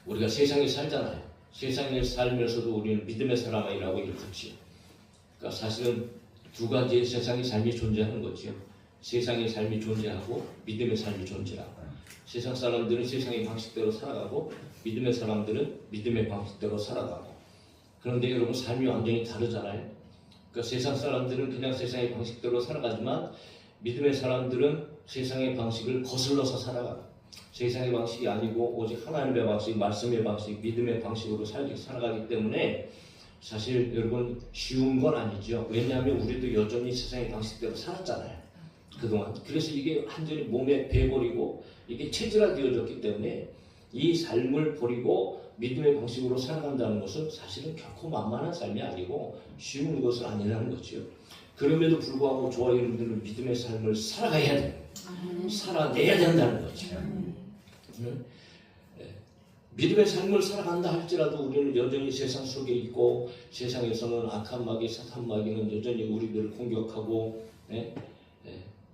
우리가 세상에 살잖아요. 세상에 살면서도 우리는 믿음의 사람이라고 일컫지요. 그러니까 사실은 두 가지의 세상의 삶이 존재하는 거죠. 세상의 삶이 존재하고 믿음의 삶이 존재하고, 세상 사람들은 세상의 방식대로 살아가고 믿음의 사람들은 믿음의 방식대로 살아가고. 그런데 여러분, 삶이 완전히 다르잖아요. 그러니까 세상 사람들은 그냥 세상의 방식대로 살아가지만 믿음의 사람들은 세상의 방식을 거슬러서 살아가고, 세상의 방식이 아니고 오직 하나님의 방식, 말씀의 방식, 믿음의 방식으로 살아가기 때문에 사실 여러분 쉬운 건 아니죠. 왜냐하면 우리도 여전히 세상의 방식대로 살았잖아요, 그동안. 그래서 이게 완전히 몸에 배버리고 이게 체질화되어졌기 때문에 이 삶을 버리고 믿음의 방식으로 살아간다는 것은 사실은 결코 만만한 삶이 아니고 쉬운 것은 아니라는 거죠. 그럼에도 불구하고 저와 여러분들은 믿음의 삶을 살아가야 돼요. 살아내야 된다는 거죠. 믿음의 삶을 살아간다 할지라도 우리는 여전히 세상 속에 있고, 세상에서는 악한 마귀, 사탄 마귀는 여전히 우리들을 공격하고,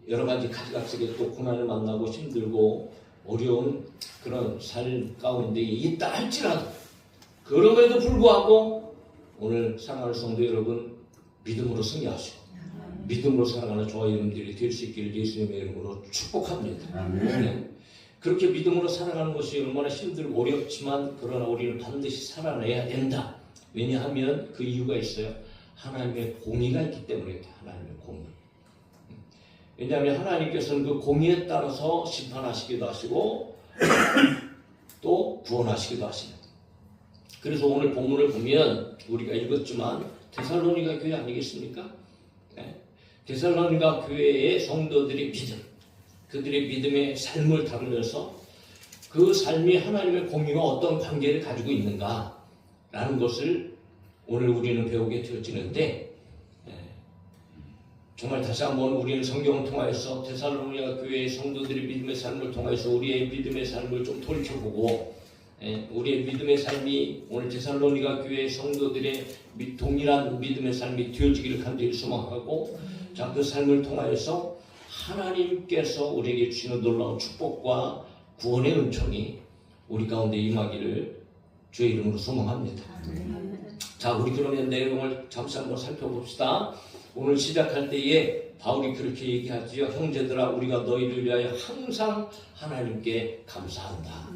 여러 가지 가지각색의 또 고난을 만나고 힘들고 어려운 그런 삶 가운데 있다 할지라도, 그럼에도 불구하고 오늘 사랑하는 성도 여러분, 믿음으로 승리하시고 믿음으로 살아가는 저와 여러분들이 될 수 있기를 예수님의 이름으로 축복합니다. 그렇게 믿음으로 살아가는 것이 얼마나 힘들고 어렵지만 그러나 우리는 반드시 살아내야 된다. 왜냐하면 그 이유가 있어요. 하나님의 공의가 있기 때문에. 하나님의 공의. 왜냐하면 하나님께서는 그 공의에 따라서 심판하시기도 하시고 또 구원하시기도 하십니다. 그래서 오늘 본문을 보면 우리가 읽었지만 데살로니가 교회 아니겠습니까? 데살로니가 교회의 성도들의 믿음, 그들의 믿음의 삶을 다루면서 그 삶이 하나님의 공의와 어떤 관계를 가지고 있는가라는 것을 오늘 우리는 배우게 되어지는데, 정말 다시 한번 우리는 성경을 통하여서 데살로니가 교회의 성도들의 믿음의 삶을 통해서 우리의 믿음의 삶을 좀 돌이켜보고, 우리의 믿음의 삶이 오늘 데살로니가 교회의 성도들의 동일한 믿음의 삶이 되어지기를 간절히 소망하고, 자, 그 삶을 통하여서 하나님께서 우리에게 주시는 놀라운 축복과 구원의 은총이 우리 가운데 임하기를 주의 이름으로 소망합니다. 자, 우리 그러면 내용을 잠시 한번 살펴봅시다. 오늘 시작할 때에 바울이 그렇게 얘기하지요. 형제들아, 우리가 너희를 위하여 항상 하나님께 감사한다.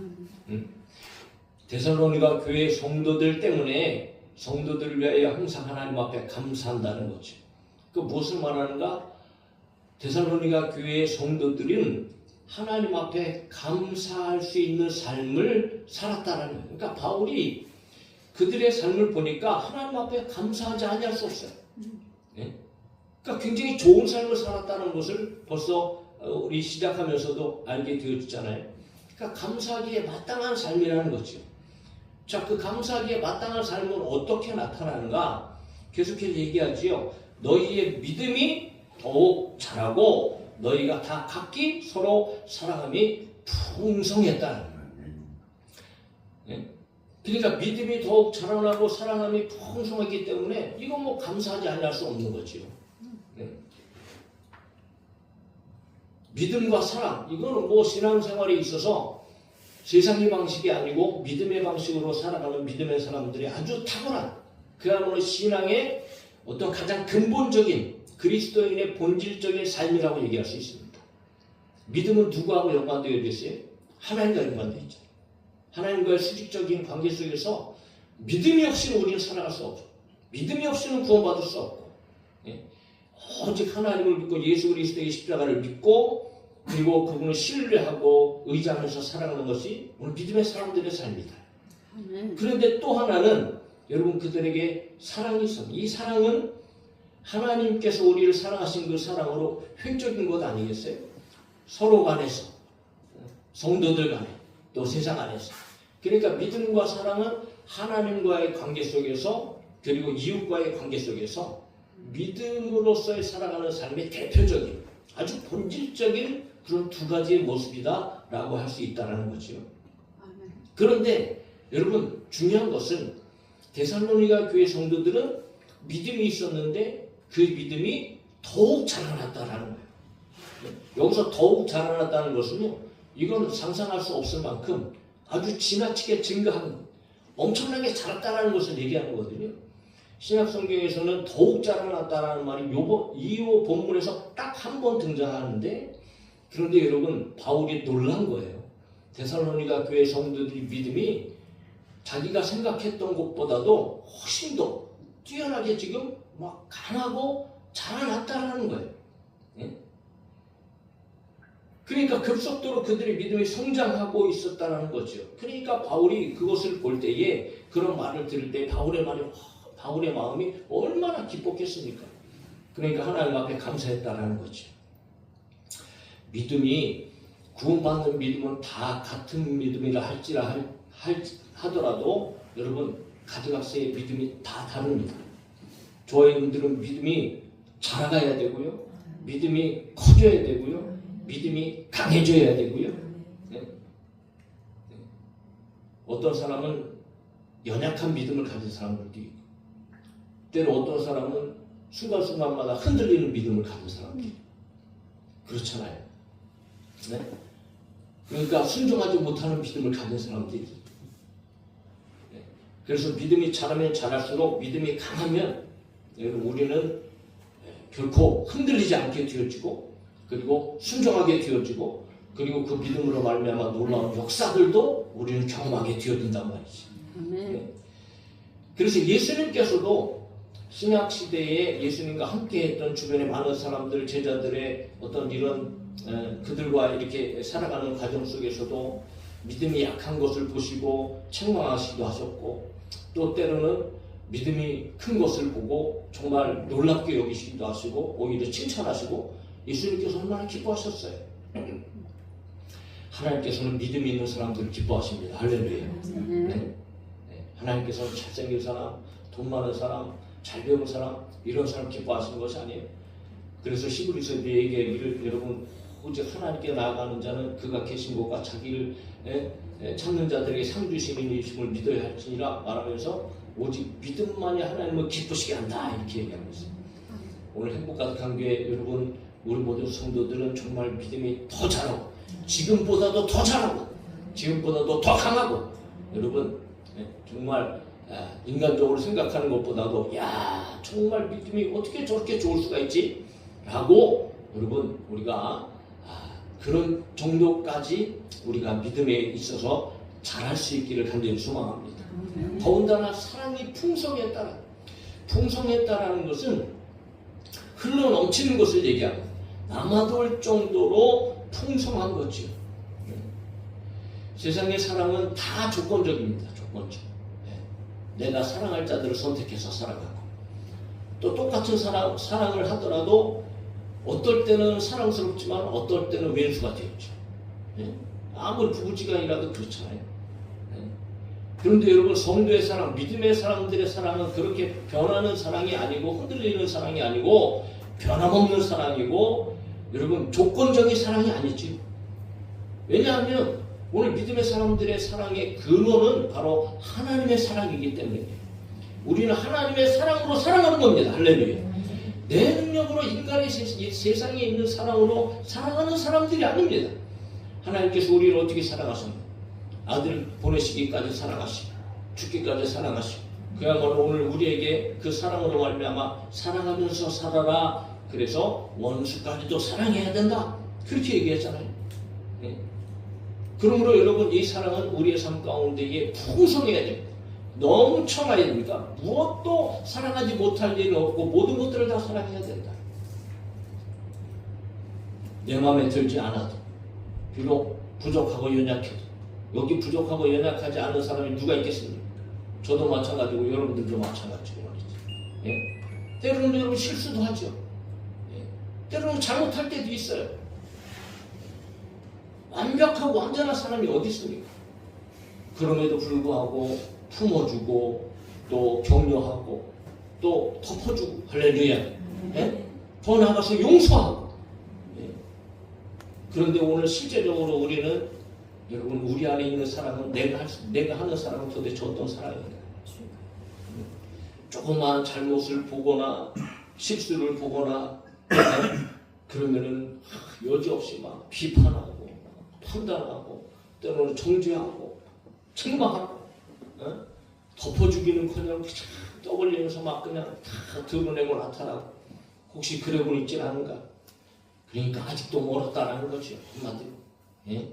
데살로니가 교회 성도들 때문에 성도들을 위하여 항상 하나님 앞에 감사한다는 거죠. 그 무엇을 말하는가? 데살로니가 교회의 성도들은 하나님 앞에 감사할 수 있는 삶을 살았다는 거예요. 그러니까 바울이 그들의 삶을 보니까 하나님 앞에 감사하지 않을 수 없어요. 그러니까 굉장히 좋은 삶을 살았다는 것을 벌써 우리 시작하면서도 알게 되어지잖아요. 그러니까 감사하기에 마땅한 삶이라는 거죠. 자, 그 감사하기에 마땅한 삶은 어떻게 나타나는가? 계속해서 얘기하지요. 너희의 믿음이 더욱 자라고 너희가 다 각기 서로 사랑함이 풍성했다는 거예요. 그러니까 믿음이 더욱 자라나고 사랑함이 풍성했기 때문에 이건 뭐 감사하지 않을 수 없는 거지요. 믿음과 사랑, 이거는 뭐 신앙생활에 있어서 세상의 방식이 아니고 믿음의 방식으로 살아가는 믿음의 사람들이 아주 탁월한, 그야말로 신앙의 어떤 가장 근본적인 그리스도인의 본질적인 삶이라고 얘기할 수 있습니다. 믿음은 누구하고 연관되어 있어요? 하나님과 연관되어 있죠. 하나님과의 수직적인 관계 속에서 믿음이 없이는 우리는 살아갈 수 없고, 믿음이 없이는 구원받을 수 없고, 오직 하나님을 믿고 예수 그리스도의 십자가를 믿고 그리고 그분을 신뢰하고 의지하면서 살아가는 것이 오늘 믿음의 사람들의 삶이다. 그런데 또 하나는 여러분, 그들에게 사랑이 있습니다. 이 사랑은 하나님께서 우리를 사랑하신 그 사랑으로 획적인 것 아니겠어요? 서로 간에서, 성도들 간에, 또 세상 안에서. 그러니까 믿음과 사랑은 하나님과의 관계 속에서, 그리고 이웃과의 관계 속에서 믿음으로서의 살아가는 삶의 대표적인, 아주 본질적인 그런 두 가지의 모습이다라고 할 수 있다는 거죠. 그런데 여러분, 중요한 것은 데살로니가 교회 성도들은 믿음이 있었는데 그 믿음이 더욱 자라났다라는 거예요. 여기서 더욱 자라났다는 것은요, 이건 상상할 수 없을 만큼 아주 지나치게 증가한 엄청나게 자랐다는 것을 얘기하는 거거든요. 신약 성경에서는 더욱 자라났다는 말이 이 본문에서 딱 한 번 등장하는데, 그런데 여러분 바울이 놀란 거예요. 데살로니가 교회 성도들의 믿음이 자기가 생각했던 것보다도 훨씬 더 뛰어나게 지금 막 강하고 자라났다는 거예요. 예? 그러니까 급속도로 그들의 믿음이 성장하고 있었다는 거죠. 그러니까 바울이 그것을 볼 때에, 그런 말을 들을 때 바울의 마음이 얼마나 기뻤겠습니까? 그러니까 하나님 앞에 감사했다라는 거죠. 믿음이, 구원받는 믿음은 다 같은 믿음이라 하더라도 여러분 가져각서의 믿음이 다 다릅니다. 교회인들은 믿음이 자라가야 되고요, 믿음이 커져야 되고요, 믿음이 강해져야 되고요. 네. 어떤 사람은 연약한 믿음을 가진 사람들도 있고, 때로 어떤 사람은 순간순간마다 흔들리는 믿음을 가진 사람들도 있고, 그렇잖아요. 네? 그러니까 순종하지 못하는 믿음을 가진 사람들이 있어요. 네. 그래서 믿음이 자라면 자랄수록, 믿음이 강하면 우리는 결코 흔들리지 않게 되어지고, 그리고 순종하게 되어지고, 그리고 그 믿음으로 말미암아 놀라운 역사들도 우리는 경험하게 되어진단 말이지. 네. 그래서 예수님께서도 신약 시대에 예수님과 함께했던 주변의 많은 사람들, 제자들의 어떤 이런 그들과 이렇게 살아가는 과정 속에서도 믿음이 약한 것을 보시고 책망하시기도 하셨고, 또 때로는 믿음이 큰 것을 보고 정말 놀랍게 여기시기도 하시고 오히려 칭찬하시고, 예수님께서 얼마나 기뻐하셨어요. 하나님께서는 믿음이 있는 사람들을 기뻐하십니다. 할렐루야. 네. 하나님께서는 잘생긴 사람, 돈 많은 사람, 잘 배운 사람, 이런 사람 기뻐하시는 것이 아니에요. 그래서 히브리서 4개 여러분, 오직 하나님께 나아가는 자는 그가 계신 곳과 자기를 찾는 자들에게 상 주시는 이심을 믿어야 할지니라 말하면서, 오직 믿음만이 하나님을 기쁘시게 한다, 이렇게 얘기하고 있어요. 오늘 행복 가득한 교회 여러분, 우리 모든 성도들은 정말 믿음이 더 자라고, 지금보다도 더 자라고, 지금보다도 더 강하고, 여러분 정말 인간적으로 생각하는 것보다도 야, 정말 믿음이 어떻게 저렇게 좋을 수가 있지? 라고 여러분 우리가 그런 정도까지 우리가 믿음에 있어서 잘할 수 있기를 간절히 소망합니다. 더군다나 사랑이 풍성했다라는 것은 흘러 넘치는 것을 얘기합니다. 남아돌 정도로 풍성한 거죠. 세상의 사랑은 다 조건적입니다. 조건적. 내가 사랑할 자들을 선택해서 살아가고, 또 똑같은 사랑을 하더라도 어떨 때는 사랑스럽지만 어떨 때는 왼수가 되었죠. 아무리 부부지간이라도 그렇잖아요. 그런데 여러분, 성도의 사랑, 믿음의 사람들의 사랑은 그렇게 변하는 사랑이 아니고, 흔들리는 사랑이 아니고, 변함없는 사랑이고, 여러분 조건적인 사랑이 아니지. 왜냐하면 오늘 믿음의 사람들의 사랑의 근원은 바로 하나님의 사랑이기 때문에 우리는 하나님의 사랑으로 사랑하는 겁니다. 할렐루야. 내 능력으로 인간의 세상에 있는 사랑으로 사랑하는 사람들이 아닙니다. 하나님께서 우리를 어떻게 사랑하셨나요? 아들 보내시기까지 사랑하시고, 죽기까지 사랑하시고, 그야말로 오늘 우리에게 그 사랑으로 말미암아 사랑하면서 살아라. 그래서 원수까지도 사랑해야 된다, 그렇게 얘기했잖아요. 네. 그러므로 여러분, 이 사랑은 우리의 삶 가운데에 풍성해야 됩니다. 넘쳐나야 됩니다. 무엇도 사랑하지 못할 일은 없고 모든 것들을 다 사랑해야 된다. 내 마음에 들지 않아도, 비록 부족하고 연약해도, 여기 부족하고 연약하지 않은 사람이 누가 있겠습니까? 저도 마찬가지고 여러분들도 마찬가지고 말이죠. 예? 때로는 여러분 실수도 하죠. 예? 때로는 잘못할 때도 있어요. 완벽하고 완전한 사람이 어디 있습니까? 그럼에도 불구하고 품어주고, 또 격려하고, 또 덮어주고, 할렐루야. 예? 더 나아가서 용서하고. 예? 그런데 오늘 실제적으로 우리는, 여러분, 우리 안에 있는 사랑은 내가 하는 사랑은 도대체 어떤 사랑인가? 조그마한 잘못을 보거나 실수를 보거나 그러면은 여지없이 막 비판하고 판단하고 때로는 정죄하고 책망하고 덮어주기는커녕 떠벌리면서 막 그냥 다 드러내고 나타나고 혹시 그러고 있질 않은가? 그러니까 아직도 멀었다라는 거죠. 한마디로. 예?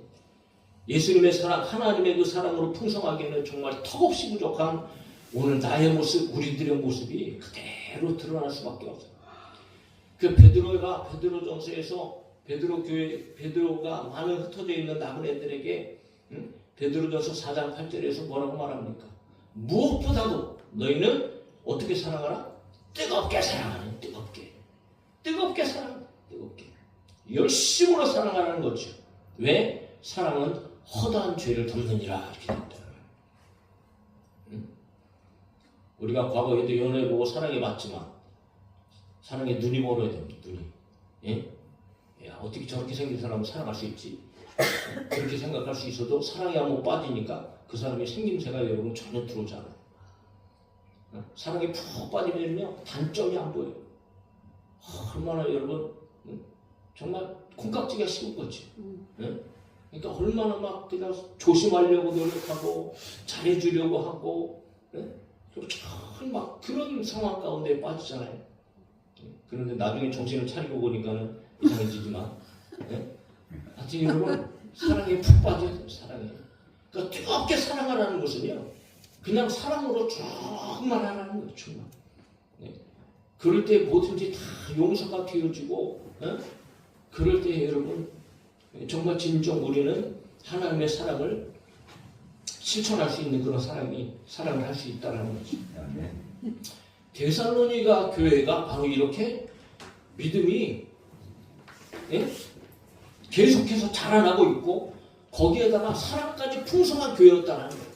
예수님의 사랑, 하나님의 그 사랑으로 풍성하기에는 정말 턱없이 부족한 오늘 나의 모습, 우리들의 모습이 그대로 드러날 수밖에 없어요. 그 베드로전서에서 베드로가 많은 흩어져 있는 남은 애들에게 베드로전서 4장 8절에서 뭐라고 말합니까? 무엇보다도 너희는 어떻게 사랑하라? 뜨겁게 사랑하는, 뜨겁게 사랑하는, 뜨겁게 열심으로 사랑하라는 거죠. 왜? 사랑은 허다한 죄를 덮느니라 이렇게 됩니다. 우리가 과거에도 연애보고 사랑해봤지만 사랑에 눈이 멀어야 됩니다. 눈이. 예? 야, 어떻게 저렇게 생긴 사람을 사랑할 수 있지? 그렇게 생각할 수 있어도 사랑에 한번 빠지니까 그 사람의 생김새가 여러분 전혀 들어오지 않아요. 사랑에 푹 빠지면요 단점이 안 보여요. 얼마나 여러분 정말 콩깍지가 식은 거지. 그러니까 얼마나 막 그냥 조심하려고 노력하고 잘해주려고 하고 참 막 그런 상황 가운데 빠지잖아요. 그런데 나중에 정신을 차리고 보니까는 이상해지지만 하여튼 여러분 사랑에 푹 빠져야 돼요. 사랑에. 그러니까 뜨겁게 사랑하라는 것은요 그냥 사랑으로 충만하라는 거예요. 충만. 그럴 때 뭐든지 다 용서가 되어지고 그럴 때 여러분 정말 진정 우리는 하나님의 사랑을 실천할 수 있는 그런 사랑을 할 수 있다는 거죠. 데살로니가 교회가 바로 이렇게 믿음이 계속해서 자라나고 있고 거기에다가 사랑까지 풍성한 교회였다는 거예요.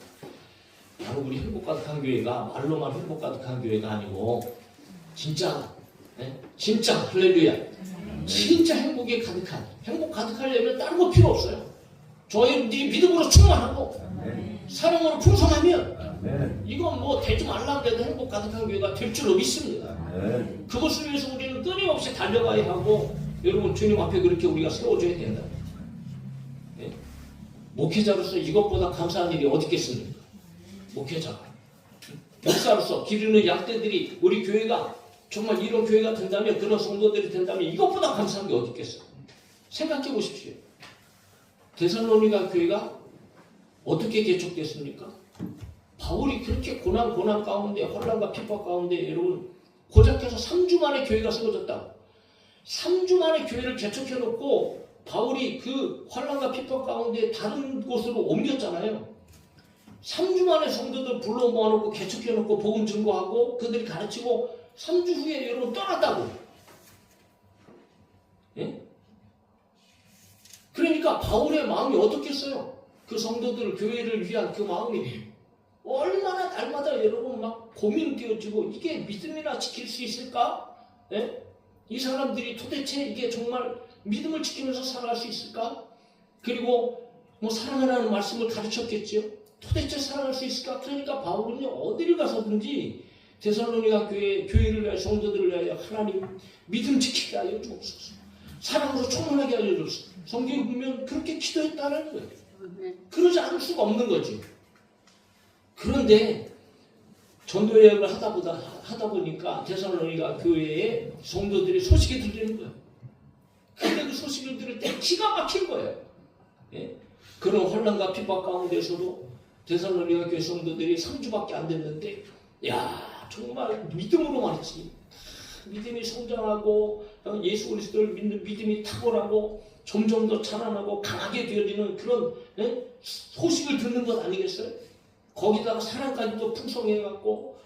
바로 우리 행복 가득한 교회가 말로만 행복 가득한 교회가 아니고 진짜 할렐루야 진짜 행복에 가득한 행복 가득하려면 다른 거 필요 없어요. 저희 믿음으로 충만하고 사랑으로 풍성하면 이건 뭐 되지 말라고 해도 행복 가득한 교회가 될 줄로 믿습니다. 그것을 위해서 우리는 끊임없이 달려가야 하고 여러분 주님 앞에 그렇게 우리가 세워줘야 된다. 목회자로서 이것보다 감사한 일이 어디 있겠습니까? 목회자가 목사로서 기르는 양떼들이 우리 교회가 정말 이런 교회가 된다면 그런 성도들이 된다면 이것보다 감사한 게 어디 있겠어요? 생각해 보십시오. 데살로니가 교회가 어떻게 개척됐습니까? 바울이 그렇게 고난 가운데 혼란과 핍박 가운데 여러분 고작해서 3주 만에 교회가 세워졌다. 3주 만에 교회를 개척해놓고 바울이 그 혼란과 핍박 가운데 다른 곳으로 옮겼잖아요. 3주 만에 성도들 불러 모아놓고 개척해놓고 복음 증거하고 그들이 가르치고 3주 후에 여러분 떠났다고. 예? 그러니까 바울의 마음이 어떻겠어요? 그 성도들 교회를 위한 그 마음이 얼마나 날마다 여러분 막 고민되어지고 이게 믿음이나 지킬 수 있을까? 예? 이 사람들이 도대체 이게 정말 믿음을 지키면서 살아갈 수 있을까? 그리고 뭐 사랑하라는 말씀을 가르쳤겠지요. 도대체 사랑할 수 있을까? 그러니까 바울은요 어디를 가서든지 데살로니가 교회를 위하여 성도들을 위하여 하나님 믿음 지키게 하여 주옵소서. 사랑으로 충만하게 하여 주옵소서. 성경에 보면 그렇게 기도했다는 거예요. 그러지 않을 수가 없는 거지. 그런데 전도 여행을 하다 보니까 데살로니가 교회에 성도들이 소식이 들리는 거예요. 근데 그 소식을 들을 때 기가 막힌 거예요. 예? 그런 혼란과 핍박 가운데서도 데살로니가 교회 성도들이 3주밖에 안 됐는데 야 정말 믿음으로 말했지. 믿음이 성장하고 예수 그리스도를 믿는 믿음이 탁월하고 점점 더 자라나고 강하게 되어지는 그런 소식을 듣는 것 아니겠어요? 거기다가 사랑까지도 풍성해갖고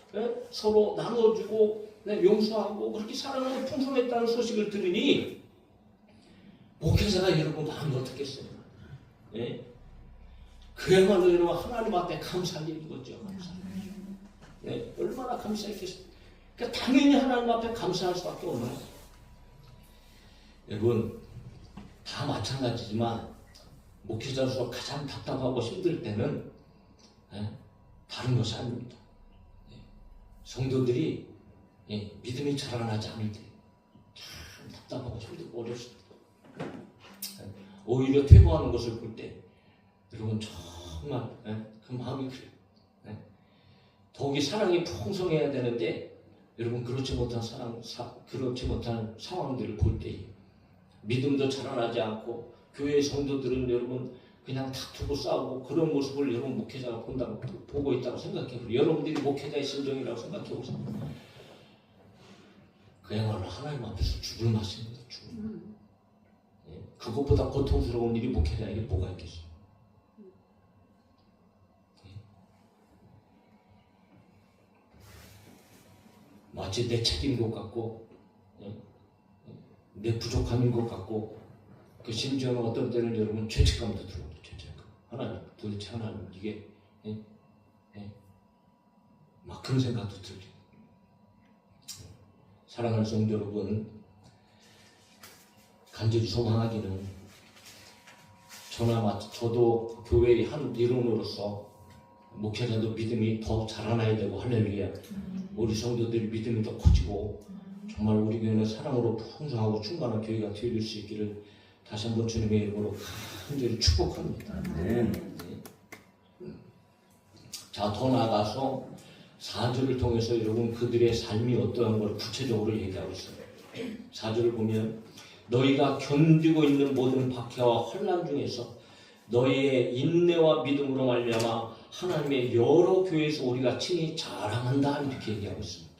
서로 나눠주고 용서하고 그렇게 사랑하고 풍성했다는 소식을 들으니 목회자가 여러분 마음이 어떻겠어요? 예? 그야말로 여러분 하나님 앞에 감사할 일인 거죠. 네, 얼마나 감사했겠어요. 그러니까 당연히 하나님 앞에 감사할 수밖에 없나요? 여러분 다 마찬가지지만 목회자로서 가장 답답하고 힘들 때는 다른 것이 아닙니다. 성도들이 믿음이 자라나지 않을 때 참 답답하고 힘들고 어렵습니다. 오히려 퇴보하는 것을 볼 때 여러분 정말 그 마음이 그래요. 더욱이 사랑이 풍성해야 되는데 여러분 그렇지 못한 그렇지 못한 상황들을 볼 때 믿음도 자라나지 않고 교회 성도들은 여러분 그냥 다투고 싸우고 그런 모습을 여러분 목회자가 보고 있다고 생각해요. 여러분들이 목회자의 심정이라고 생각해 보세요. 그야말로 하나님 앞에서 죽을 맛입니다. 죽을. 그것보다 고통스러운 일이 목회자에게 뭐가 있겠어요? 마치 내 책임인 것 같고 내 부족함인 것 같고 그 심지어는 어떤 때는 여러분 죄책감도 들어옵니다. 죄책감. 하나님 도대체 하나님 이게 막 그런 생각도 들죠. 사랑하는 성도 여러분, 간절히 소망하기는 저도 교회의 한 일원으로서 목회자도 믿음이 더 자라나야 되고 할렐루야. 우리 성도들이 믿음이 더 커지고 정말 우리 교회는 사랑으로 풍성하고 충만한 교회가 되어질 수 있기를 다시 한번 주님의 이름으로 간절히 축복합니다. 자, 더 나아가서 4절을 통해서 여러분 그들의 삶이 어떠한 걸 구체적으로 얘기하고 있어요. 4절을 보면 너희가 견디고 있는 모든 박해와 환난 중에서 너희의 인내와 믿음으로 말미암아 하나님의 여러 교회에서 우리가 친히 자랑한다 이렇게 얘기하고 있습니다.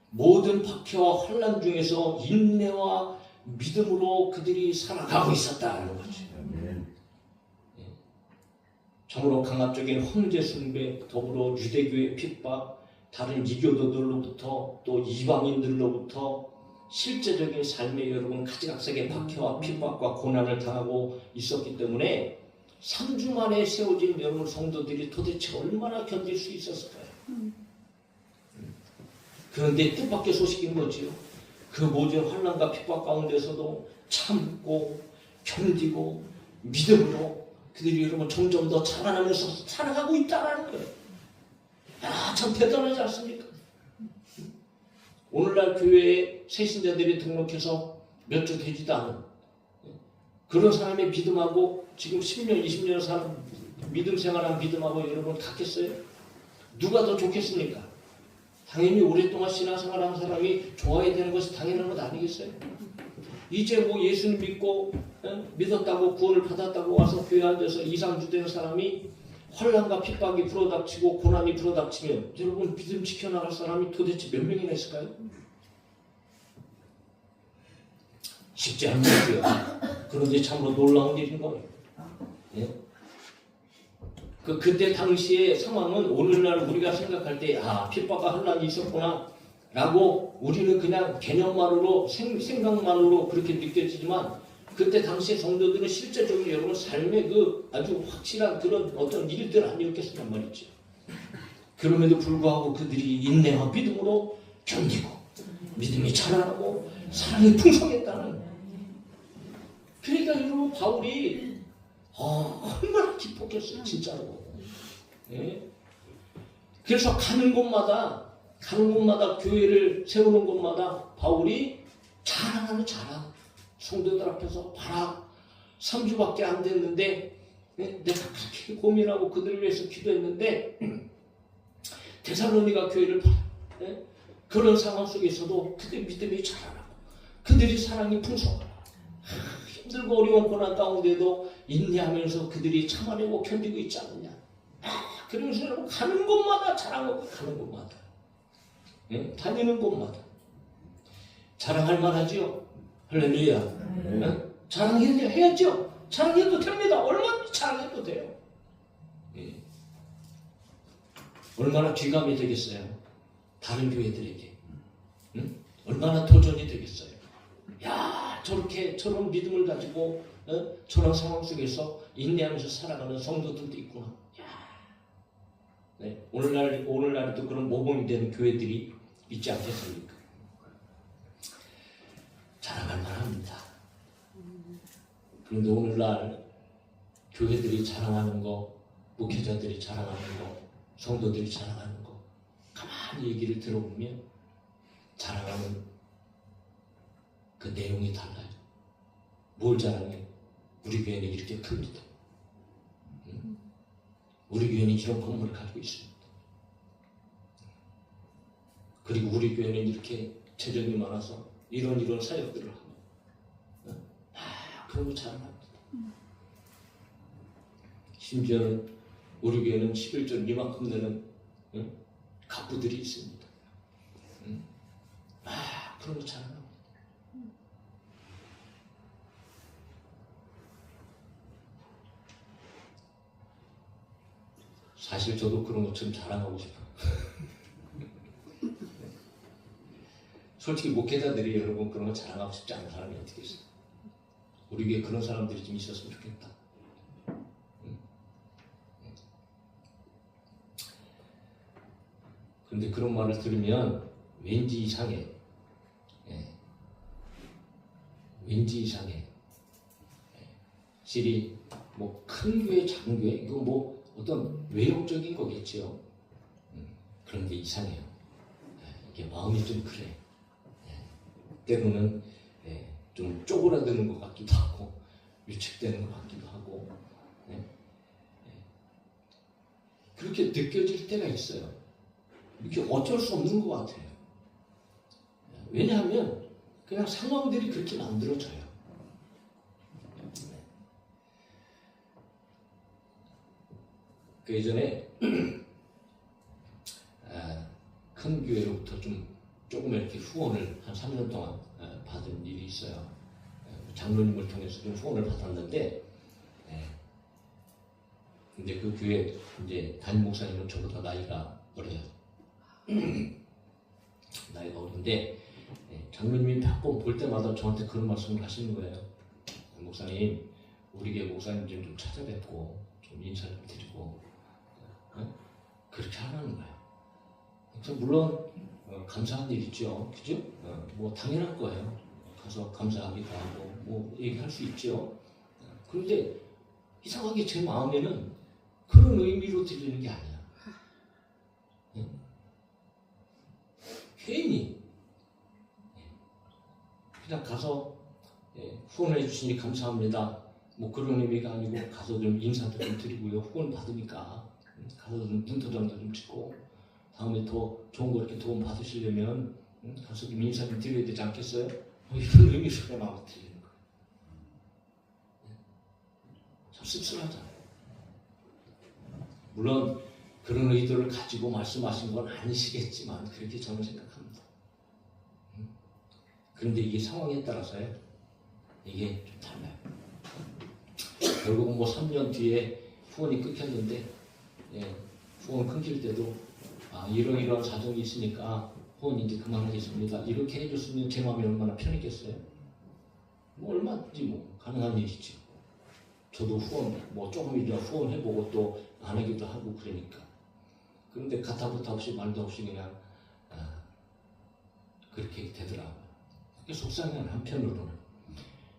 모든 박해와 환난 중에서 인내와 믿음으로 그들이 살아가고 있었다는 거죠. 참으로 강압적인 황제 숭배, 더불어 유대교의 핍박, 다른 이교도들로부터 또 이방인들로부터 실제적인 삶에 여러분 가지각색의 박해와 핍박과 고난을 당하고 있었기 때문에 3주 만에 세워진 여러분 성도들이 도대체 얼마나 견딜 수 있었을까요? 그런데 뜻밖의 소식인 거지요. 그 모든 환난과 핍박 가운데서도 참고 견디고 믿음으로 그들이 여러분 점점 더 자라나면서 살아가고 있다는 거예요. 야, 참 대단하지 않습니까? 오늘날 교회에 새신자들이 등록해서 몇 주 되지도 않은 그런 사람의 믿음하고 지금 10년, 20년 사는 믿음 생활한 믿음하고 여러분 같겠어요? 누가 더 좋겠습니까? 당연히 오랫동안 신앙생활한 사람이 좋아야 되는 것이 당연한 것 아니겠어요? 이제 뭐 예수님 믿고 믿었다고 구원을 받았다고 와서 교회에 앉아서 2, 3주 된 사람이 환난과 핍박이 불어닥치고 고난이 불어닥치면 여러분 믿음 지켜나갈 사람이 도대체 몇 명이나 있을까요? 쉽지 않은 거죠. 그런데 참으로 놀라운 일인 거예요. 예? 그때 당시의 상황은 오늘날 우리가 생각할 때 핍박과 환난이 있었구나 라고 우리는 그냥 개념만으로 생각만으로 그렇게 느껴지지만 그때 당시의 성도들은 실제적으로 여러분 삶의 그 아주 확실한 그런 어떤 일들 아니었겠단 말이죠. 그럼에도 불구하고 그들이 인내와 믿음으로 견디고 믿음이 자라나고 사랑이 풍성했다는. 그러니까 여러분 바울이 얼마나 기뻤겠어요 진짜로. 예? 그래서 가는 곳마다 교회를 세우는 곳마다 바울이 자랑하는 자랑. 성도들 앞에서 봐라 3주밖에 안 됐는데 내가 그렇게 고민하고 그들을 위해서 기도했는데 데살로니가 교회를 봐. 그런 상황 속에서도 그들 믿음이 자라나고 그들이 사랑이 풍성하라. 힘들고 어려운 고난 가운데도 인내하면서 그들이 참아내고 견디고 있지 않느냐. 그러면서 여러분 가는 곳마다 자랑하고 가는 곳마다 다니는 곳마다 자랑할 만하지요. 할렐루야. 자랑해야죠. 자랑해도 됩니다. 얼마나 자랑해도 돼요. 예. 얼마나 귀감이 되겠어요. 다른 교회들에게. 얼마나 도전이 되겠어요. 야, 저런 믿음을 가지고 저런 상황 속에서 인내하면서 살아가는 성도들도 있구나. 야. 네. 오늘날에도 그런 모범이 되는 교회들이 있지 않겠습니까? 자랑할 만합니다. 그런데 오늘날 교회들이 자랑하는 거, 목회자들이 자랑하는 거, 성도들이 자랑하는 거 가만히 얘기를 들어보면 자랑하는 그 내용이 달라요. 뭘 자랑해? 우리 교회는 이렇게 큽니다. 우리 교회는 이런 건물을 가지고 있습니다. 그리고 우리 교회는 이렇게 재정이 많아서 이런 사역들을 하고 그런 거 자랑합니다. 심지어는 우리 교회는 11절 이만큼 되는 가부들이 있습니다. 그런 거 자랑합니다. 사실 저도 그런 것처럼 자랑하고 싶어요. 솔직히 목회자들이 여러분 그런 거 자랑하고 싶지 않은 사람이 어떻게 있어요? 우리 교회에 그런 사람들이 좀 있었으면 좋겠다. 그런데 그런 말을 들으면 왠지 이상해. 왠지 이상해. 실이 뭐 큰 교회, 작은 교회, 이거 뭐 어떤 외형적인 거겠지요. 그런데 이상해요. 이게 마음이 좀 그래. 때로는 좀 쪼그라드는 것 같기도 하고 위축되는 것 같기도 하고 그렇게 느껴질 때가 있어요. 이렇게 어쩔 수 없는 것 같아요. 왜냐하면 그냥 상황들이 그렇게 만들어져요. 그 예전에 큰 교회로부터 조금 이렇게 후원을 한 3년 동안 받은 일이 있어요. 장로님을 통해서 좀 후원을 받았는데, 근데 그 교회 이제 담임 목사님은 저보다 나이가 어려요. 나이가 어린데 장로님이 몇 번 볼 때마다 저한테 그런 말씀을 하시는 거예요. 목사님, 우리 교회 목사님 좀 찾아뵙고 좀 인사 좀 드리고 그렇게 하라는 거예요. 그래서 물론 감사한 일 있죠, 그죠? 뭐 당연한 거예요. 가서 감사하기도 하고 뭐 얘기할 수 있죠. 그런데 이상하게 제 마음에는 그런 의미로 드리는 게 아니야. 괜히 그냥 가서 후원해 주시니 감사합니다. 뭐 그런 의미가 아니고 가서 좀 인사도 좀 드리고요. 후원 받으니까 가서 좀 문도장도 좀 찍고 다음에 더 좋은 거 이렇게 도움 받으시려면 가서 좀 인사 좀 드려야 되지 않겠어요? 이런 의미로 내 마음에 드리는 거예요. 참 씁쓸하잖아요. 물론 그런 의도를 가지고 말씀하신 건 아니시겠지만 그렇게 저는 생각합니다. 그런데 이게 상황에 따라서요, 이게 좀 달라요. 결국은 뭐 3년 뒤에 후원이 끊겼는데 후원 끊길 때도 이러이러한 사정이 있으니까 후원 이제 그만하겠습니다. 이렇게 해줬으면 제 마음이 얼마나 편했겠어요. 뭐 얼마든지 뭐 가능한 일이죠. 저도 후원 뭐 조금이라도 후원해보고 또 안 하기도 하고 그러니까. 그런데 가타부타 없이 말도 없이 그냥 그렇게 되더라고요. 그게 속상해요. 한편으로는.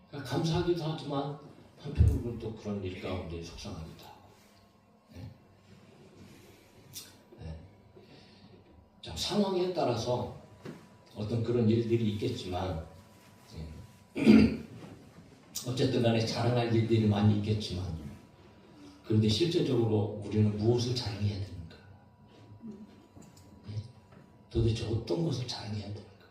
그러니까 감사하기도 하지만 한편으로는 또 그런 일 가운데 속상하기도 하고. 자, 상황에 따라서 어떤 그런 일들이 있겠지만 어쨌든 간에 자랑할 일들이 많이 있겠지만 그런데 실제적으로 우리는 무엇을 자랑해야 됩니까? 도대체 어떤 것을 자랑해야 됩니까?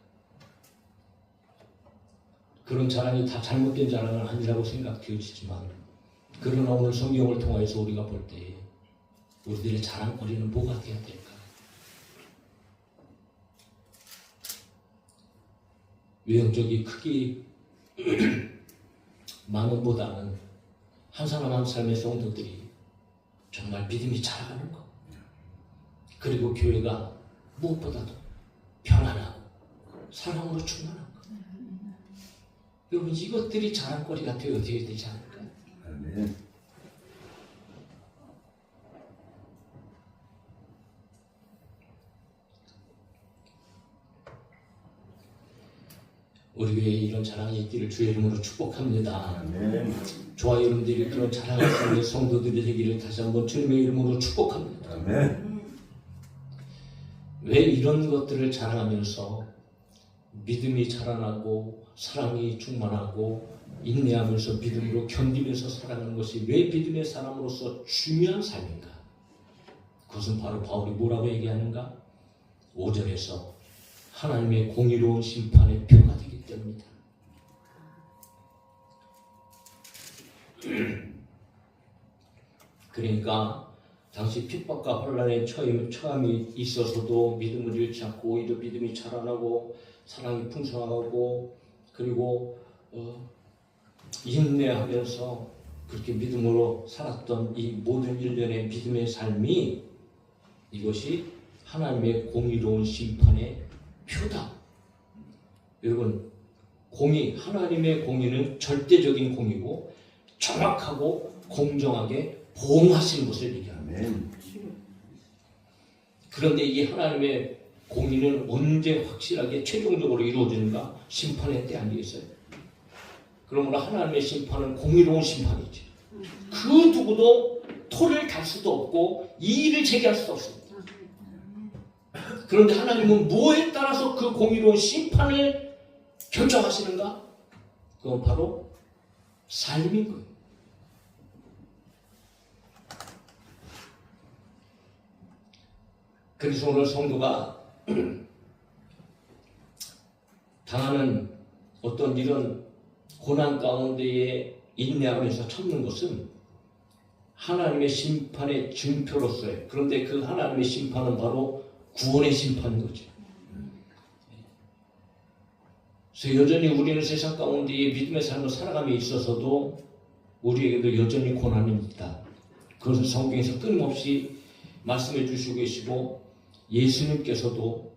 그런 자랑이 다 잘못된 자랑은 아니라고 생각되어지지만 그러나 오늘 성경을 통해서 우리가 볼 때 우리들의 자랑거리는 뭐가 되어야 될까? 외형적인 크기 많음보다는 한 사람 한 사람의 성도들이 정말 믿음이 자라가는 것, 그리고 교회가 무엇보다도 평안하고 사랑으로 충만한 것. 여러분 이것들이 자랑거리가 되어야 되지 않을까요? 아멘. 우리 교회에 이런 자랑이 있기를 주의 이름으로 축복합니다. 아멘. 저와 여러분들이 그런 자랑할 수 있는 성도들이 되기를 다시 한번 주님의 이름으로 축복합니다. 아멘. 왜 이런 것들을 자랑하면서 믿음이 자라나고 사랑이 충만하고 인내하면서 믿음으로 견디면서 살아가는 것이 왜 믿음의 사람으로서 중요한 삶인가? 그것은 바로 바울이 뭐라고 얘기하는가? 5절에서 하나님의 공의로운 심판의 표가 되기 때문이다. 그러니까 당시 핍박과 혼란에 처함이 있어서도 믿음을 잃지 않고 오히려 믿음이 자라나고 사랑이 풍성하고 그리고 인내하면서 그렇게 믿음으로 살았던 이 모든 일련의 믿음의 삶이 이것이 하나님의 공의로운 심판의 표다. 여러분, 하나님의 공의는 절대적인 공의고 정확하고 공정하게 보응하시는 것을 얘기합니다. 그런데 이 하나님의 공의는 언제 확실하게 최종적으로 이루어지는가? 심판의 때 아니겠어요? 그러므로 하나님의 심판은 공의로운 심판이지. 그 누구도 토를 달 수도 없고 이의를 제기할 수도 없습니다. 그런데 하나님은 무엇에 따라서 그 공의로운 심판을 결정하시는가? 그건 바로 삶인 거예요. 그래서 오늘 성도가 당하는 어떤 이런 고난 가운데에 인내하면서 참는 것은 하나님의 심판의 증표로서의, 그런데 그 하나님의 심판은 바로 구원의 심판인 거죠. 그래서 여전히 우리는 세상 가운데에 믿음의 삶을 살아감에 있어서도 우리에게도 여전히 고난이 있다. 그것을 성경에서 끊임없이 말씀해 주시고 계시고, 예수님께서도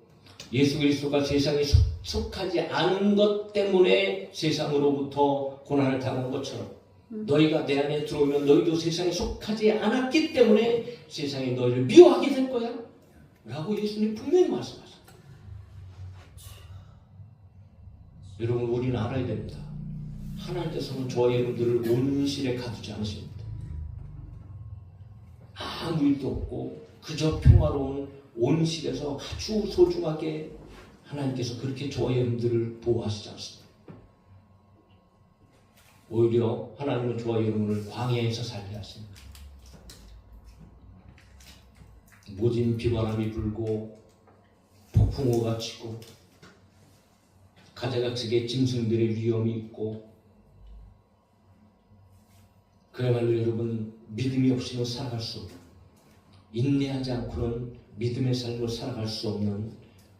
예수 그리스도가 세상에 속하지 않은 것 때문에 세상으로부터 고난을 당한 것처럼 너희가 내 안에 들어오면 너희도 세상에 속하지 않았기 때문에 세상이 너희를 미워하게 될 거야 라고 예수님 분명히 말씀하셨다. 여러분, 우리는 알아야 됩니다. 하나님께서는 저와 여러분들을 온실에 가두지 않으십니다. 아무 일도 없고 그저 평화로운 온실에서 아주 소중하게 하나님께서 그렇게 저와 여러분들을 보호하시지 않습니다. 오히려 하나님은 저와 여러분을 광야에서 살게 하십니다. 모진 비바람이 불고 폭풍우가 치고 가자각색의 짐승들의 위험이 있고, 그야말로 여러분 믿음이 없이는 살아갈 수 없고 인내하지 않고는 믿음의 삶을 살아갈 수 없는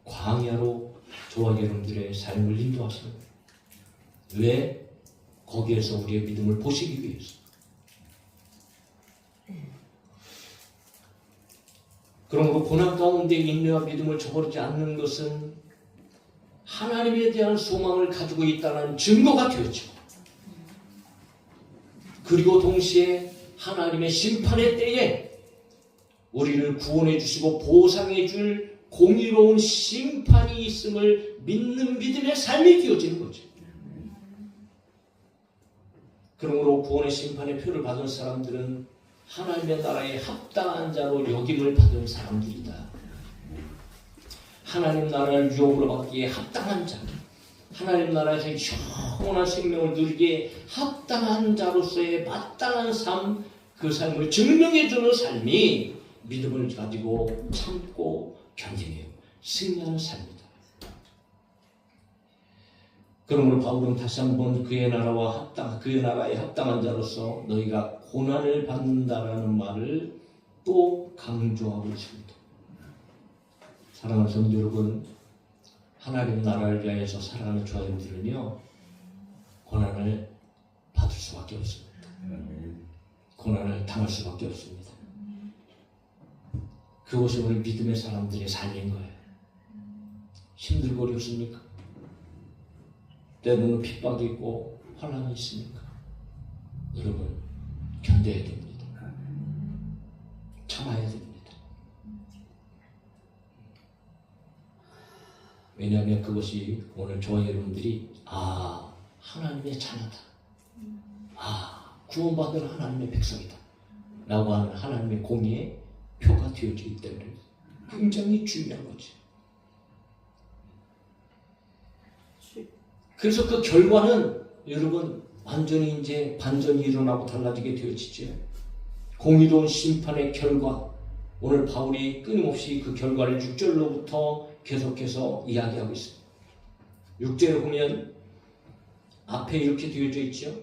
광야로 저와 여러분들의 삶을 인도하십니다. 왜? 거기에서 우리의 믿음을 보시기 위해서. 그러므로 고난 가운데 인내와 믿음을 저버리지 않는 것은 하나님에 대한 소망을 가지고 있다는 증거가 되었죠. 그리고 동시에 하나님의 심판의 때에 우리를 구원해 주시고 보상해 줄 공의로운 심판이 있음을 믿는 믿음의 삶이 되어지는 거죠. 그러므로 구원의 심판의 표를 받은 사람들은 하나님의 나라에 합당한 자로 여김을 받은 사람들이다. 하나님 나라를 유업으로 받기에 합당한 자, 하나님 나라에서 영원한 생명을 누리기에 합당한 자로서의 마땅한 삶, 그 삶을 증명해주는 삶이 믿음을 가지고 참고 견디며 승리하는 삶이다. 그러므로 바울은 다시 한번 그의 나라에 합당한 자로서 너희가 고난을 받는다라는 말을 또 강조하고 있습니다. 사랑하는 성도 여러분, 하나님 나라를 위하여서 살아가는 저와 여러분들은요, 고난을 받을 수밖에 없습니다. 고난을 당할 수밖에 없습니다. 그것이 우리 믿음의 사람들의 삶인 거예요. 힘들고 어렵습니까? 때로는 핍박이 있고 환난이 있습니까? 여러분, 견뎌야 됩니다. 참아야 됩니다. 왜냐하면 그것이 오늘 저와 여러분들이 하나님의 자녀다, 구원받은 하나님의 백성이다 라고 하는 하나님의 공의의 표가 되어지기 때문에 굉장히 중요한 거지. 그래서 그 결과는 여러분 완전히 이제 반전이 일어나고 달라지게 되어지죠. 공의로운 심판의 결과, 오늘 바울이 끊임없이 그 결과를 6절로부터 계속해서 이야기하고 있습니다. 6절에 보면 앞에 이렇게 되어져 있죠.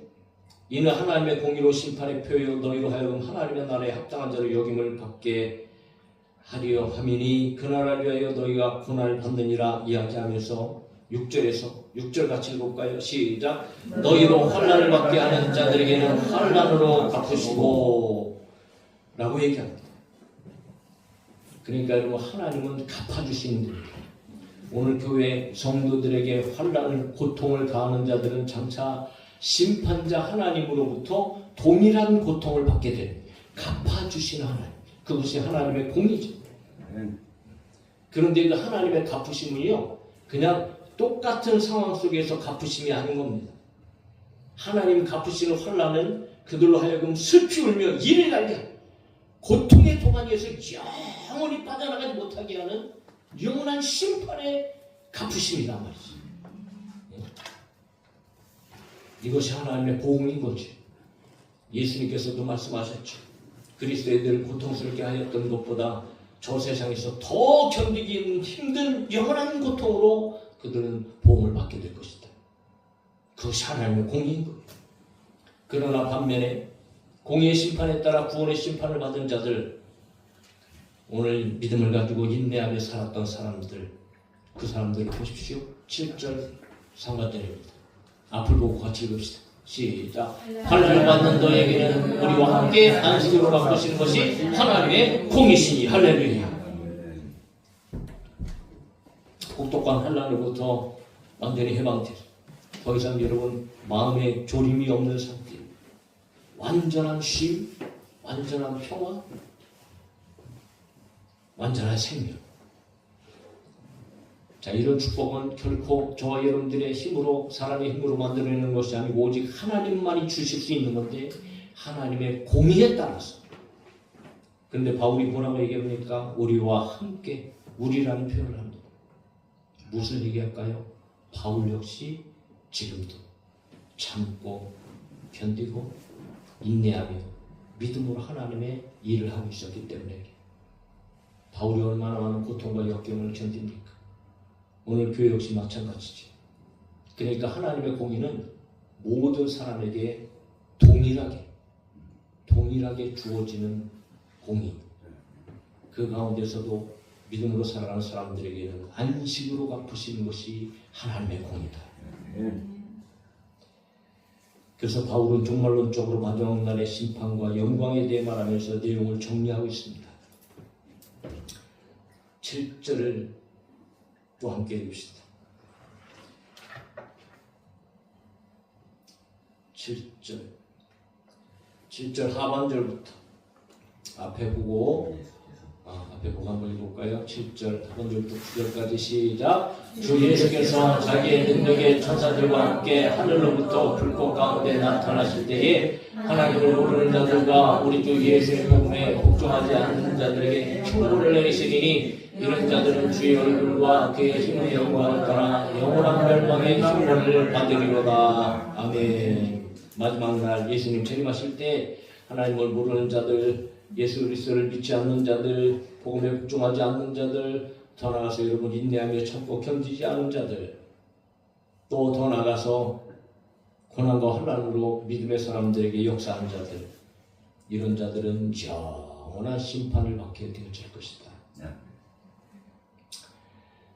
이는 하나님의 공의로 심판의 표요 너희로 하여금 하나님의 나라에 합당한 자로 여김을 받게 하려 함이니 그 나라를 위하여 너희가 고난을 받느니라 이야기하면서 6절 같이 읽어볼까요? 시작. 너희로 환난을 받게 하는 자들에게는 환난으로 갚으시고 라고 얘기합니다. 그러니까 여러분, 하나님은 갚아주시는 분입니다. 오늘 교회 성도들에게 환난을, 고통을 가하는 자들은 장차 심판자 하나님으로부터 동일한 고통을 받게 됩니다. 갚아주시는 하나님, 그것이 하나님의 공의죠. 그런데 그 하나님의 갚으심은요, 그냥 똑같은 상황 속에서 갚으심이 아닌 겁니다. 하나님 갚으시는 환난은 그들로 하여금 슬피 울며 이를 갈게 하고 고통의 도가니에서 영원히 빠져나가지 못하게 하는 영원한 심판의 갚으심이란 말이죠. 이것이 하나님의 보응인 거죠. 예수님께서도 말씀하셨죠. 그리스도인들을 고통스럽게 하였던 것보다 저 세상에서 더 견디기 힘든 영원한 고통으로 그들은 보응을 받게 될 것이다. 그것이 하나님의 공의인 겁니다. 그러나 반면에 공의의 심판에 따라 구원의 심판을 받은 자들, 오늘 믿음을 가지고 인내하며 살았던 사람들, 그 사람들을 보십시오. 7절 상관절입니다. 앞을 보고 같이 읽읍시다. 시작. 할례를 받는 너에게는 우리와 함께 안식으로 바꾸시는 것이 하나님의 공이시니 할렐루야. 혹독한 환난으로부터 완전히 해방돼서 더 이상 여러분 마음에 조림이 없는 상태, 완전한 쉼, 완전한 평화, 완전한 생명. 자, 이런 축복은 결코 저와 여러분들의 힘으로, 사람의 힘으로 만들어내는 것이 아니고 오직 하나님만이 주실 수 있는 건데, 하나님의 공의에 따라서. 그런데 바울이 뭐라고 얘기합니까? 우리와 함께, 우리라는 표현을 합니다. 무엇을 얘기할까요? 바울 역시 지금도 참고 견디고 인내하며 믿음으로 하나님의 일을 하고 있었기 때문에 바울이 얼마나 많은 고통과 역경을 견딥니까? 오늘 교회 역시 마찬가지죠. 그러니까 하나님의 공의는 모든 사람에게 동일하게 주어지는 공의. 그 가운데서도 믿음으로 살아가는 사람들에게는 안식으로 갚으시는 것이 하나님의 공의다. 그래서 바울은 종말론적으로 마지막 날의 심판과 영광에 대해 말하면서 내용을 정리하고 있습니다. 7절을 또 함께 읽읍시다. 7절 하반절부터 앞에 보고 한번 읽어볼까요? 7절 하반절부터 9절까지 시작. 주 예수께서 자기의 능력의 천사들과 함께 하늘로부터 불꽃 가운데 나타나실 때에 하나님을 모르는 자들과 우리 주 예수의 복음에 복종하지 않는 자들에게 충고를 내리시니 이런 자들은 주의 얼굴과 그의 힘의 영광을 따라 영원한 멸망의 충고를 받으리로다. 아멘. 마지막 날 예수님 재림하실 때 하나님을 모르는 자들, 예수 그리스도를 믿지 않는 자들, 복음에 복종하지 않는 자들, 더 나아가서 여러분 인내하며 참고 견디지 않은 자들, 또 더 나아가서 고난과 환난으로 믿음의 사람들에게 역사하는 자들, 이런 자들은 영원한 심판을 받게 되어질 것이다.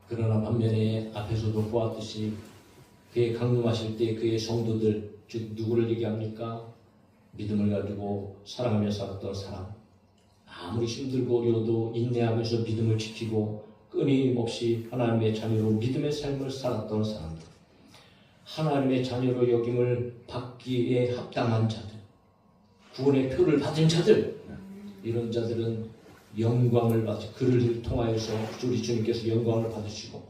그러나 반면에 앞에서도 보았듯이 그의 강림하실 때 그의 성도들, 즉 누구를 얘기합니까? 믿음을 가지고 살아가며 살았던 사람, 아무리 힘들고 어려워도 인내하면서 믿음을 지키고 끊임없이 하나님의 자녀로 믿음의 삶을 살았던 사람들, 하나님의 자녀로 여김을 받기에 합당한 자들, 구원의 표를 받은 자들, 이런 자들은 영광을 받으시고 그를 통하여서 우리 주님께서 영광을 받으시고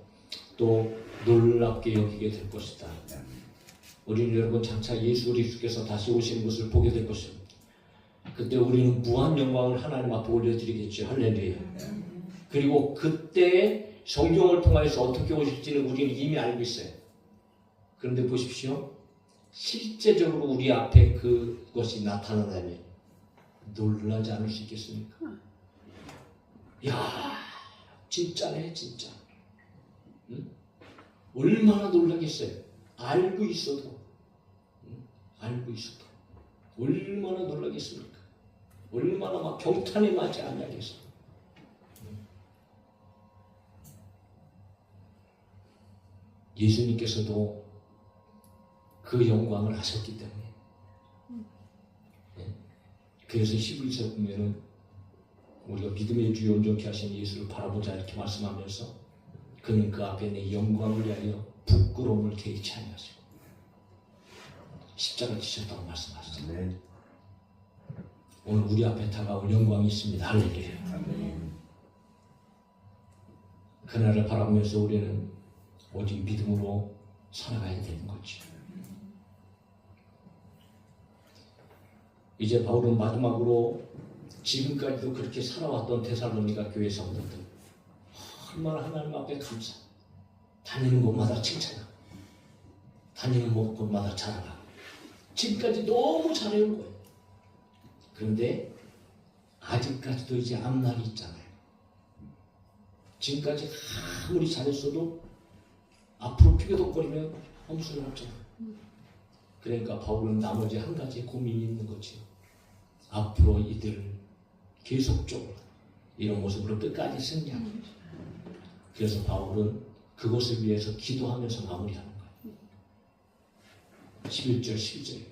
또 놀랍게 여기게 될 것이다. 우리는 여러분 장차 예수 그리스도께서 다시 오시는 것을 보게 될 것입니다. 그때 우리는 무한 영광을 하나님 앞에 올려드리겠죠. 할렐루야. 그리고 그때 성경을 통하여서 어떻게 오실지는 우리는 이미 알고 있어요. 그런데 보십시오. 실제적으로 우리 앞에 그것이 나타나다면 놀라지 않을 수 있겠습니까? 야, 진짜네, 진짜. 응? 얼마나 놀라겠어요. 알고 있어도, 응? 알고 있어도 얼마나 놀라겠습니까? 얼마나 막 경탄에 맞지 않냐겠어. 예수님께서도 그 영광을 하셨기 때문에. 그래서 히브리서 보면은 우리가 믿음의 주요 온전케 하신 예수를 바라보자 이렇게 말씀하면서 그는 그 앞에 내 영광을 위하여 부끄러움을 개의치 아니하시고 십자가를 지셨다고 말씀하셨어요. 네. 오늘 우리 앞에 다가올 영광이 있습니다. 할렐루야. 그날을 바라보면서 우리는 오직 믿음으로 살아가야 되는 거지. 이제 바울은 마지막으로 지금까지도 그렇게 살아왔던 데살로니가 교회 성도들 얼마나 하나님 앞에 감사, 다니는 곳마다 칭찬하고 다니는 곳마다 자랑하고 지금까지 너무 잘해온 거예요. 그런데 아직까지도 이제 앞날이 있잖아요. 지금까지 아무리 잘했어도 앞으로 피겨덕거리면 험수를 하잖아요. 그러니까 바울은 나머지 한 가지 고민이 있는 거죠. 앞으로 이들 계속적으로 이런 모습으로 끝까지 승리하는 거죠. 그래서 바울은 그것을 위해서 기도하면서 마무리하는 거예요. 11절 12절입니다.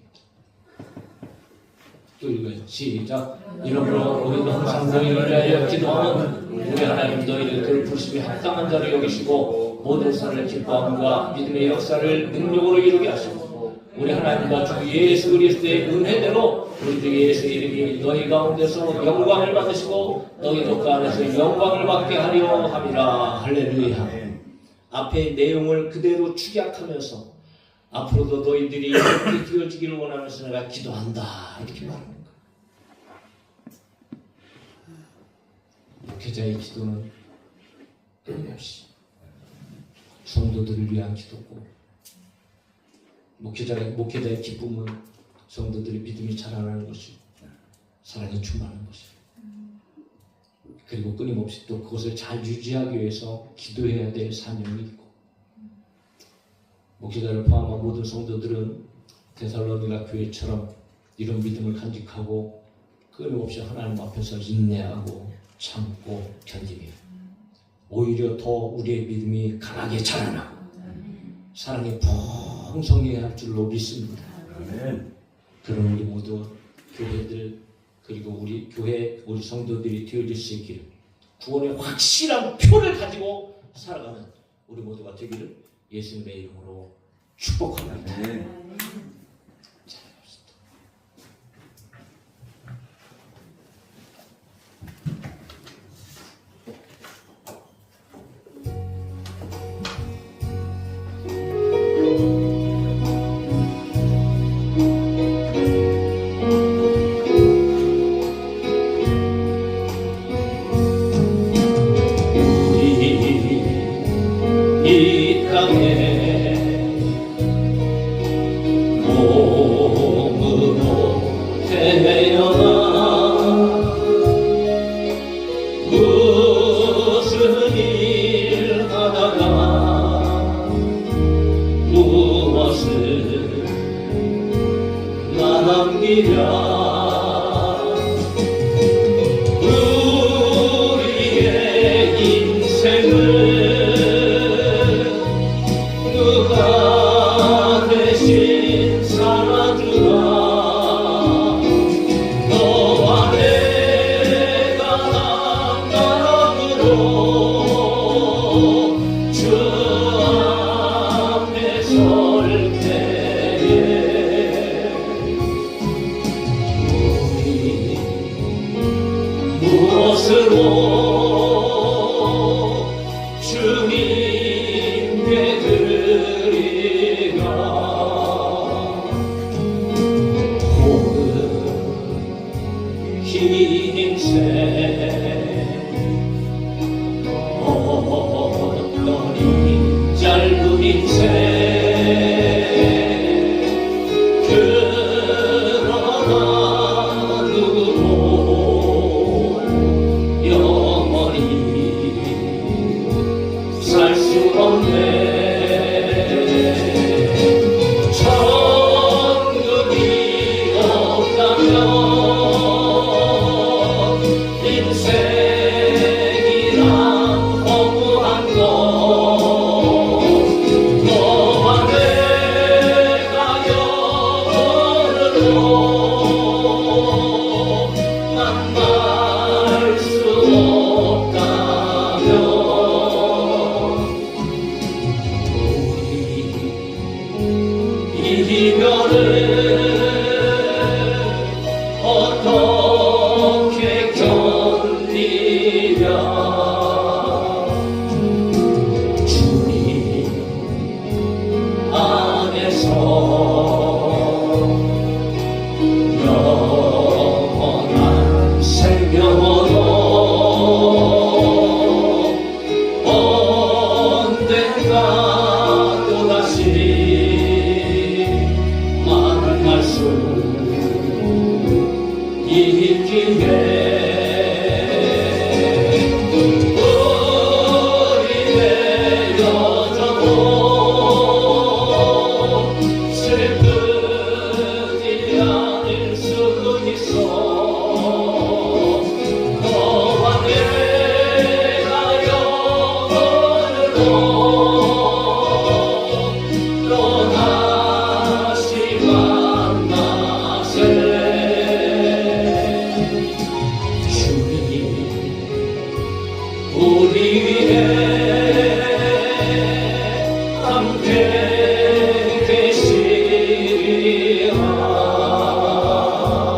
또 읽어요. 시작. 이러므로 우리도 항상 너희를 위하여 기도하면 우리 하나님 너희를 베푸심에 합당한 자로 여기시고 모든 선을 기뻐함과 믿음의 역사를 능력으로 이루게 하시고 우리 하나님과 주 예수 그리스도의 은혜대로 우리 주 예수 이름이 너희 가운데서 영광을 받으시고 너희도 그 안에서 영광을 받게 하려 함이라. 할렐루야. 앞의 내용을 그대로 축약하면서 앞으로도 너희들이 이렇게 되어지기를 원하면서 내가 기도한다 이렇게 말하는 거예요. 목회자의 기도는 끊임없이 성도들을 위한 기도고 목회자의 기쁨은 성도들의 믿음이 자라나는 것이고 사랑이 충만한 것이고 그리고 끊임없이 또 그것을 잘 유지하기 위해서 기도해야 될 사명이 있고 목회자를 포함한 모든 성도들은 데살로니가 교회처럼 이런 믿음을 간직하고 끊임없이 하나님 앞에서 인내하고 참고 견디며 오히려 더 우리의 믿음이 강하게 자라나고 사랑이 풍성해야 할 줄로 믿습니다. 그런 우리 모두 교회들 그리고 우리 교회 우리 성도들이 되어질 수 있기를 구원의 확실한 표를 가지고 살아가는 우리 모두가 되기를 예수님의 이름으로 축복합니다. 자, 이 땅에 몸으로 태어나 무슨 일 하다가 무엇을 남기랴 우리의 인생을 누가 대신 살아주나 너와 내가 남다름으로 주 앞에 설 때에 우리 무엇으로 주님께 드리라 혹은 긴 인생 어떠니 짧은 인생 그러나 누구도 영원 인생이란 허무한 것 너와 내가 영원으로 만날 수 없다면 우리 이별을 어떻게 견디랴